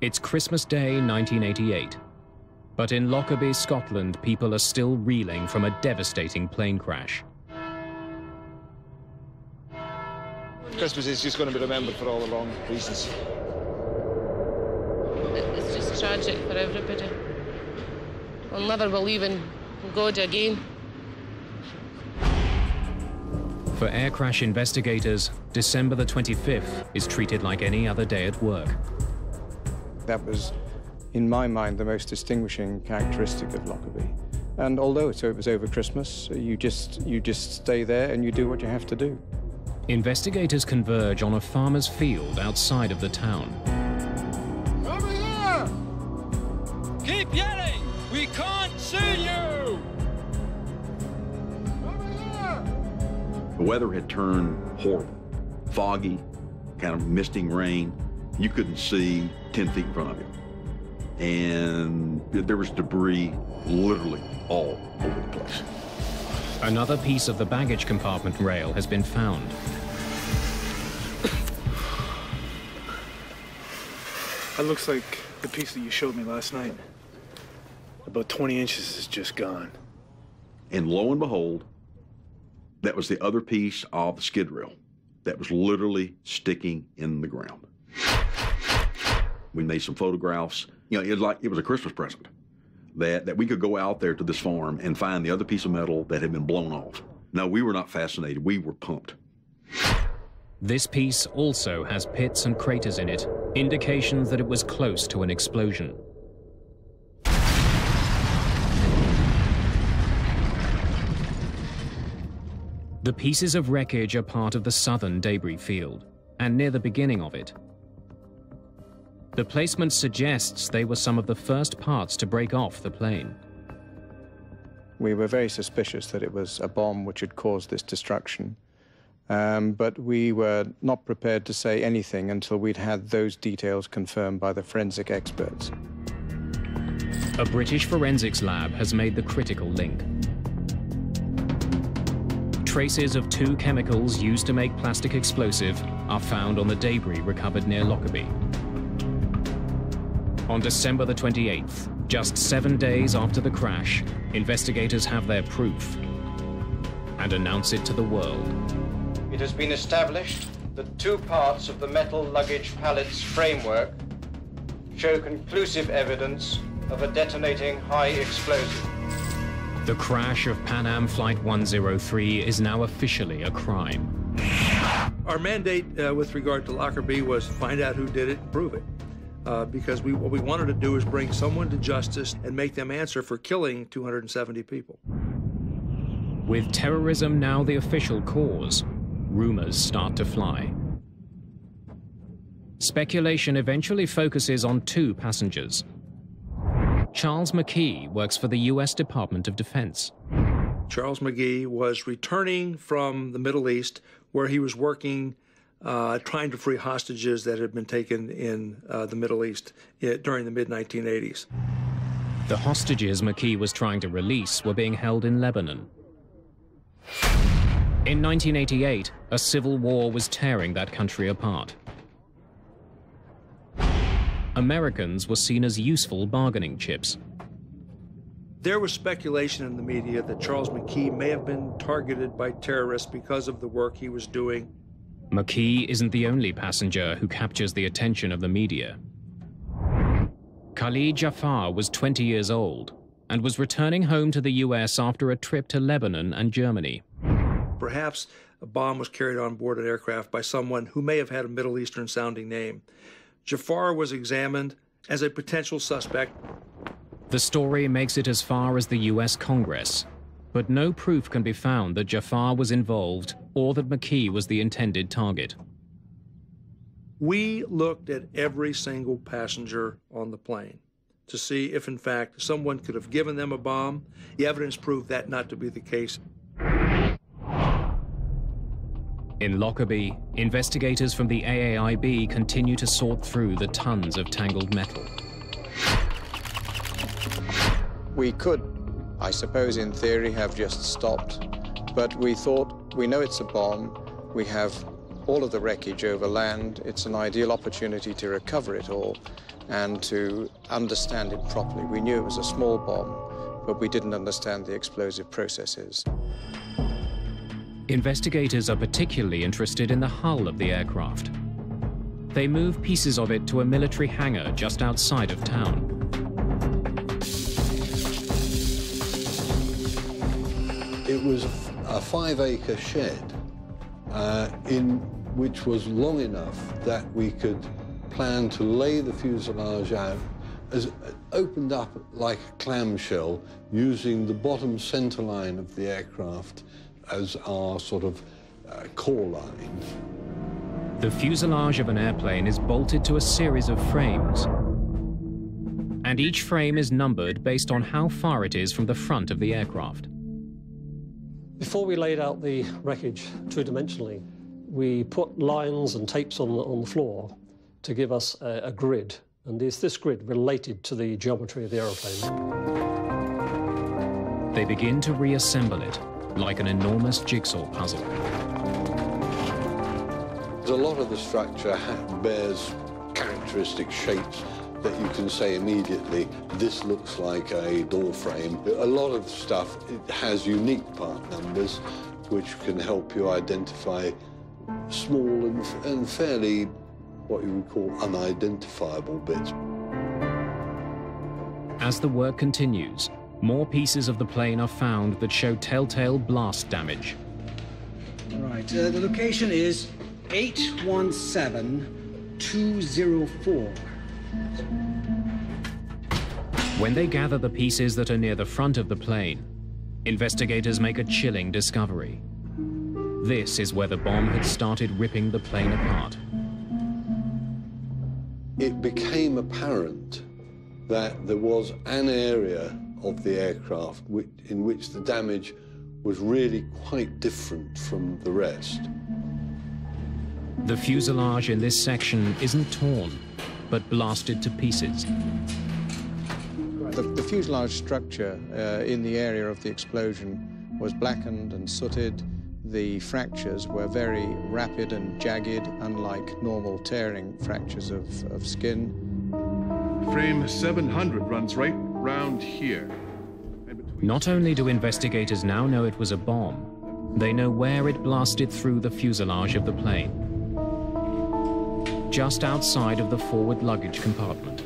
It's Christmas Day 1988. But in Lockerbie, Scotland, people are still reeling from a devastating plane crash. Christmas is just going to be remembered for all the wrong reasons. It's just tragic for everybody. I'll never believe in God again. For air crash investigators, December the 25th is treated like any other day at work. That was, in my mind, the most distinguishing characteristic of Lockerbie. And although it was over Christmas, you just stay there and you do what you have to do. Investigators converge on a farmer's field outside of the town. Over here! Keep yelling! We can't see you! Over here! The weather had turned horrible. Foggy, kind of misting rain. You couldn't see 10 feet in front of you. And there was debris literally all over the place. Another piece of the baggage compartment rail has been found. That looks like the piece that you showed me last night. About 20 inches is just gone. And lo and behold, that was the other piece of the skid rail that was literally sticking in the ground. We made some photographs. You know, it was a Christmas present that we could go out there to this farm and find the other piece of metal that had been blown off. No, we were not fascinated. We were pumped. This piece also has pits and craters in it, indications that it was close to an explosion. The pieces of wreckage are part of the southern debris field, and near the beginning of it. The placement suggests they were some of the first parts to break off the plane. We were very suspicious that it was a bomb which had caused this destruction, but we were not prepared to say anything until we'd had those details confirmed by the forensic experts. A British forensics lab has made the critical link. Traces of two chemicals used to make plastic explosive are found on the debris recovered near Lockerbie. On December the 28th, just 7 days after the crash, investigators have their proof and announce it to the world. It has been established that two parts of the metal luggage pallet's framework show conclusive evidence of a detonating high explosive. The crash of Pan Am Flight 103 is now officially a crime. Our mandate with regard to Lockerbie was find out who did it and prove it. Because what we wanted to do is bring someone to justice and make them answer for killing 270 people. With terrorism now the official cause, rumors start to fly. Speculation eventually focuses on two passengers. Charles McKee works for the US Department of Defense. Charles McGee was returning from the Middle East, where he was working trying to free hostages that had been taken in the Middle East during the mid-1980s. The hostages McKee was trying to release were being held in Lebanon. In 1988, a civil war was tearing that country apart. Americans were seen as useful bargaining chips. There was speculation in the media that Charles McKee may have been targeted by terrorists because of the work he was doing. McKee isn't the only passenger who captures the attention of the media. Khalid Jafar was 20 years old and was returning home to the US after a trip to Lebanon and Germany. Perhaps a bomb was carried on board an aircraft by someone who may have had a Middle Eastern-sounding name. Jafar was examined as a potential suspect. The story makes it as far as the US Congress, but no proof can be found that Jafar was involved or that McKee was the intended target. We looked at every single passenger on the plane to see if, in fact, someone could have given them a bomb. The evidence proved that not to be the case. In Lockerbie, investigators from the AAIB continue to sort through the tons of tangled metal. We could, I suppose in theory, have just stopped, but we thought, we know it's a bomb, we have all of the wreckage over land, it's an ideal opportunity to recover it all, and to understand it properly. We knew it was a small bomb, but we didn't understand the explosive processes. Investigators are particularly interested in the hull of the aircraft. They move pieces of it to a military hangar just outside of town. It was a 5-acre shed which was long enough that we could plan to lay the fuselage out, opened up like a clamshell, using the bottom center line of the aircraft as our sort of core line. The fuselage of an airplane is bolted to a series of frames, and each frame is numbered based on how far it is from the front of the aircraft. Before we laid out the wreckage two-dimensionally, we put lines and tapes on the floor to give us a grid, and this grid related to the geometry of the aeroplane. They begin to reassemble it, like an enormous jigsaw puzzle. A lot of the structure bears characteristic shapes that you can say immediately, this looks like a door frame. A lot of stuff, it has unique part numbers, which can help you identify small and fairly, what you would call, unidentifiable bits. As the work continues, more pieces of the plane are found that show telltale blast damage. Right, the location is 817204. When they gather the pieces that are near the front of the plane, investigators make a chilling discovery. This is where the bomb had started ripping the plane apart. It became apparent that there was an area of the aircraft in which the damage was really quite different from the rest. The fuselage in this section isn't torn, but blasted to pieces. The fuselage structure in the area of the explosion was blackened and sooted. The fractures were very rapid and jagged, unlike normal tearing fractures of skin. Frame 700 runs right round here. Not only do investigators now know it was a bomb, they know where it blasted through the fuselage of the plane. Just outside of the forward luggage compartment.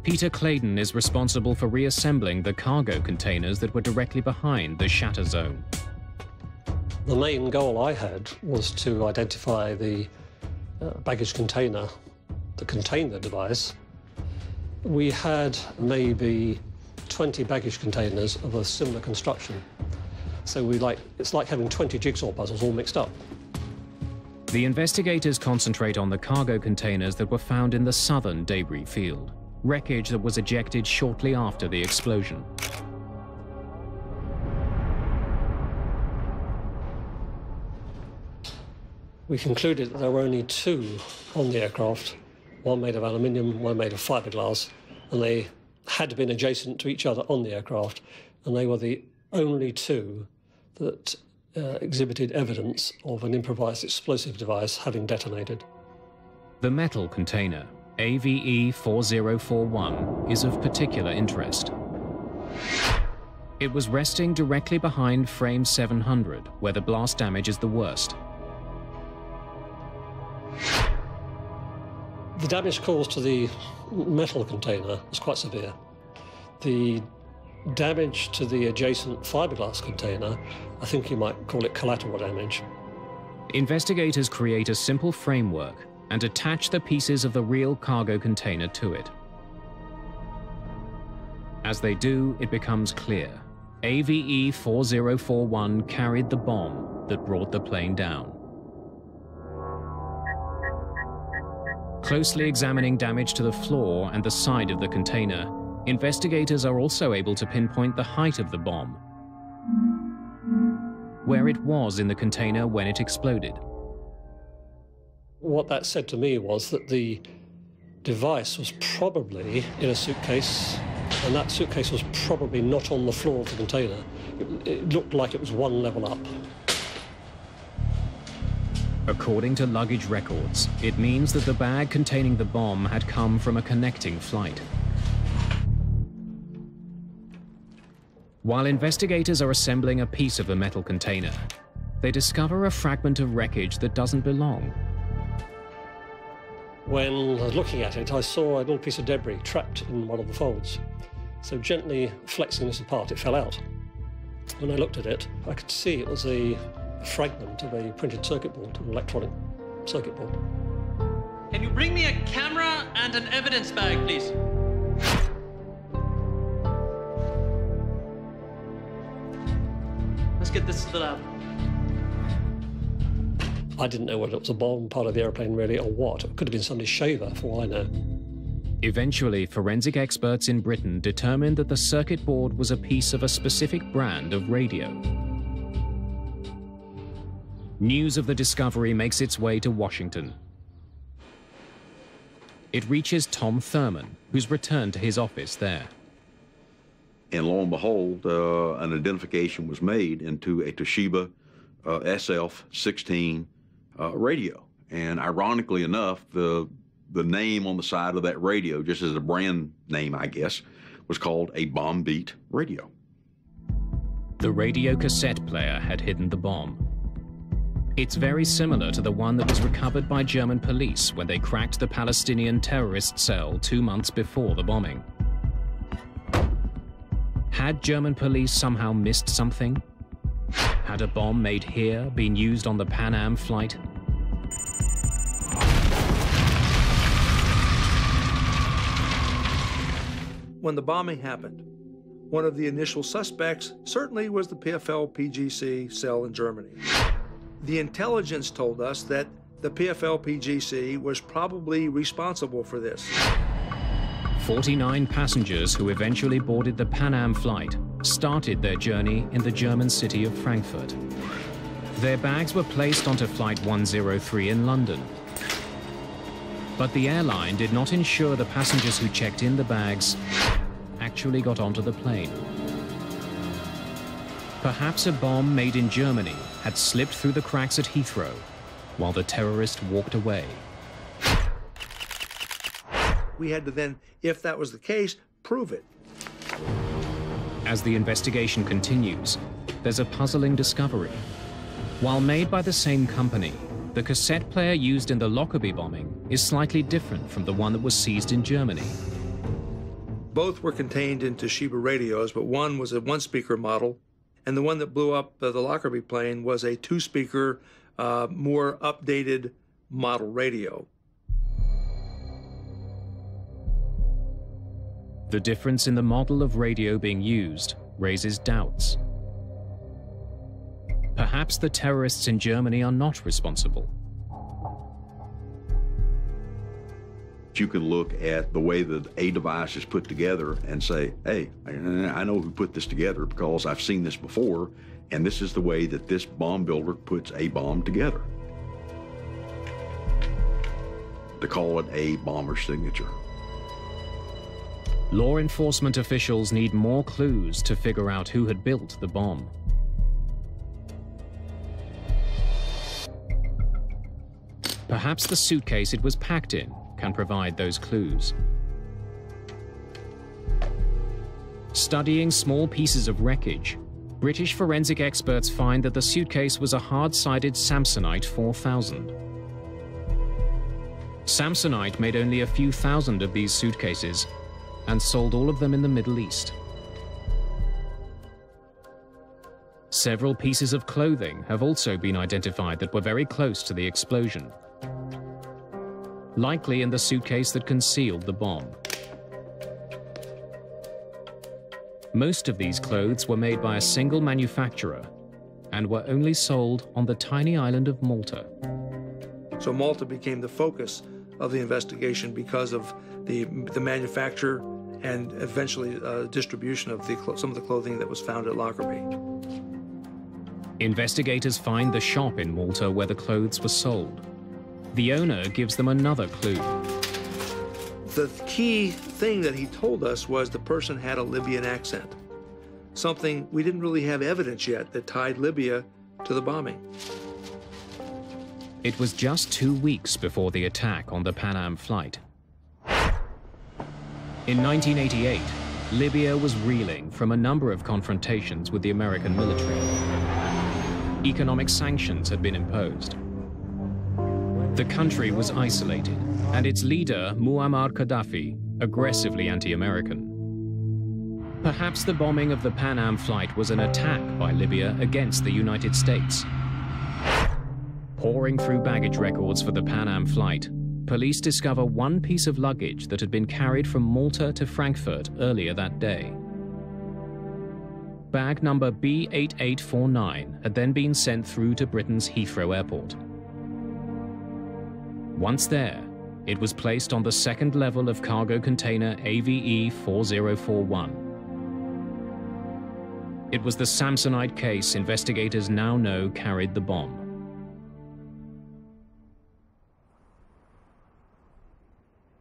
Peter Claydon is responsible for reassembling the cargo containers that were directly behind the shatter zone. The main goal I had was to identify the baggage container that contained the device. We had maybe 20 baggage containers of a similar construction. So it's like having 20 jigsaw puzzles all mixed up. The investigators concentrate on the cargo containers that were found in the southern debris field, wreckage that was ejected shortly after the explosion. We concluded that there were only two on the aircraft, one made of aluminium, one made of fiberglass, and they had been adjacent to each other on the aircraft, and they were the only two that exhibited evidence of an improvised explosive device having detonated. The metal container, AVE 4041, is of particular interest. It was resting directly behind frame 700, where the blast damage is the worst. The damage caused to the metal container was quite severe. The damage to the adjacent fiberglass container, I think you might call it collateral damage. Investigators create a simple framework and attach the pieces of the real cargo container to it. As they do, it becomes clear. AVE 4041 carried the bomb that brought the plane down. Closely examining damage to the floor and the side of the container, investigators are also able to pinpoint the height of the bomb, where it was in the container when it exploded. What that said to me was that the device was probably in a suitcase, and that suitcase was probably not on the floor of the container. It looked like it was one level up. According to luggage records, it means that the bag containing the bomb had come from a connecting flight. While investigators are assembling a piece of the metal container, they discover a fragment of wreckage that doesn't belong. When I was looking at it, I saw a little piece of debris trapped in one of the folds. So gently flexing this apart, it fell out. When I looked at it, I could see it was a fragment of a printed circuit board, an electronic circuit board. Can you bring me a camera and an evidence bag, please? Let's get this to the lab. I didn't know whether it was a bomb, part of the airplane really, or what. It could have been somebody's shaver, for all I know. Eventually, forensic experts in Britain determined that the circuit board was a piece of a specific brand of radio. News of the discovery makes its way to Washington. It reaches Tom Thurman, who's returned to his office there. And lo and behold, an identification was made into a Toshiba SF-16 radio. And ironically enough, the name on the side of that radio, just as a brand name, I guess, was called a bomb beat radio. The radio cassette player had hidden the bomb. It's very similar to the one that was recovered by German police when they cracked the Palestinian terrorist cell 2 months before the bombing. Had German police somehow missed something? Had a bomb made here been used on the Pan Am flight? When the bombing happened, one of the initial suspects certainly was the PFL-PGC cell in Germany. The intelligence told us that the PFL-PGC was probably responsible for this. 49 passengers who eventually boarded the Pan Am flight started their journey in the German city of Frankfurt. Their bags were placed onto Flight 103 in London. But the airline did not ensure the passengers who checked in the bags actually got onto the plane. Perhaps a bomb made in Germany had slipped through the cracks at Heathrow while the terrorist walked away. We had to then, if that was the case, prove it. As the investigation continues, there's a puzzling discovery. While made by the same company, the cassette player used in the Lockerbie bombing is slightly different from the one that was seized in Germany. Both were contained in Toshiba radios, but one was a one-speaker model, and the one that blew up the Lockerbie plane was a two-speaker, more updated model radio. The difference in the model of radio being used raises doubts. Perhaps the terrorists in Germany are not responsible. You can look at the way that a device is put together and say, hey, I know who put this together because I've seen this before, and this is the way that this bomb builder puts a bomb together. To call it a bomber's signature. Law enforcement officials need more clues to figure out who had built the bomb. Perhaps the suitcase it was packed in can provide those clues. Studying small pieces of wreckage, British forensic experts find that the suitcase was a hard-sided Samsonite 4000. Samsonite made only a few thousand of these suitcases and sold all of them in the Middle East. Several pieces of clothing have also been identified that were very close to the explosion, likely in the suitcase that concealed the bomb. Most of these clothes were made by a single manufacturer and were only sold on the tiny island of Malta. So Malta became the focus of the investigation because of the manufacture and eventually distribution of some of the clothing that was found at Lockerbie. Investigators find the shop in Malta where the clothes were sold. The owner gives them another clue. The key thing that he told us was the person had a Libyan accent, something we didn't really have evidence yet that tied Libya to the bombing. It was just 2 weeks before the attack on the Pan Am flight. In 1988, Libya was reeling from a number of confrontations with the American military. Economic sanctions had been imposed. The country was isolated, and its leader, Muammar Gaddafi, aggressively anti-American. Perhaps the bombing of the Pan Am flight was an attack by Libya against the United States. Poring through baggage records for the Pan Am flight, police discover one piece of luggage that had been carried from Malta to Frankfurt earlier that day. Bag number B8849 had then been sent through to Britain's Heathrow Airport. Once there, it was placed on the second level of cargo container AVE 4041. It was the Samsonite case investigators now know carried the bomb.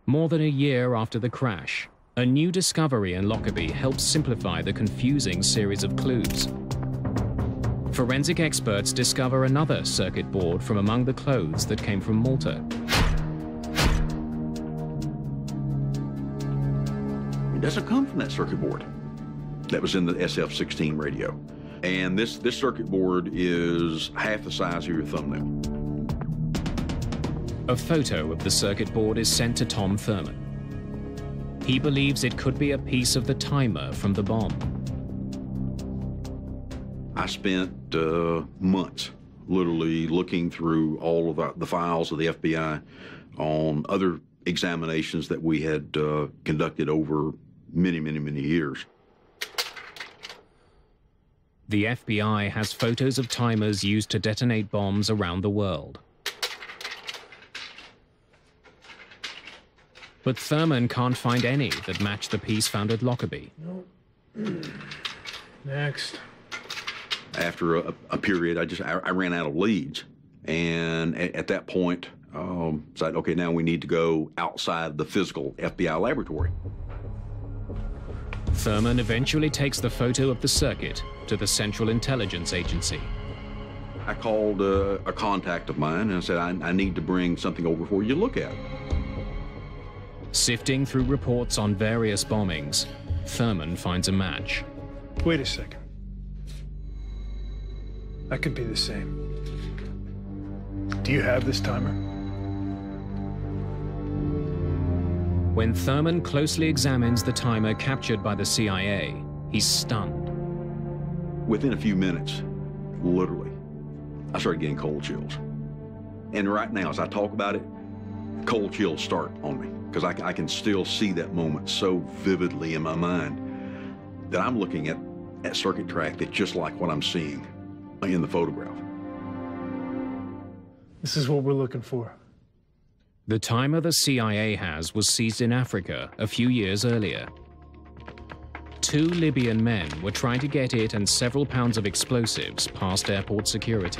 More than a year after the crash, a new discovery in Lockerbie helps simplify the confusing series of clues. Forensic experts discover another circuit board from among the clothes that came from Malta. It doesn't come from that circuit board that was in the SF-16 radio. And this circuit board is half the size of your thumbnail. A photo of the circuit board is sent to Tom Thurman. He believes it could be a piece of the timer from the bomb. I spent months literally looking through all of the files of the FBI on other examinations that we had conducted over many, many, many years. The FBI has photos of timers used to detonate bombs around the world. But Thurman can't find any that match the piece found at Lockerbie. Nope. Next. After a period, I ran out of leads. And at that point, said, okay, now we need to go outside the physical FBI laboratory. Thurman eventually takes the photo of the circuit to the Central Intelligence Agency. I called a contact of mine and said, I need to bring something over for you to look at. Sifting through reports on various bombings, Thurman finds a match. Wait a second. That could be the same. Do you have this timer? When Thurman closely examines the timer captured by the CIA, he's stunned. Within a few minutes, literally, I started getting cold chills. And right now, as I talk about it, cold chills start on me, because I can still see that moment so vividly in my mind that I'm looking at that circuit track that's just like what I'm seeing in the photograph. This is what we're looking for. The timer the CIA has was seized in Africa a few years earlier. 2 Libyan men were trying to get it and several pounds of explosives past airport security.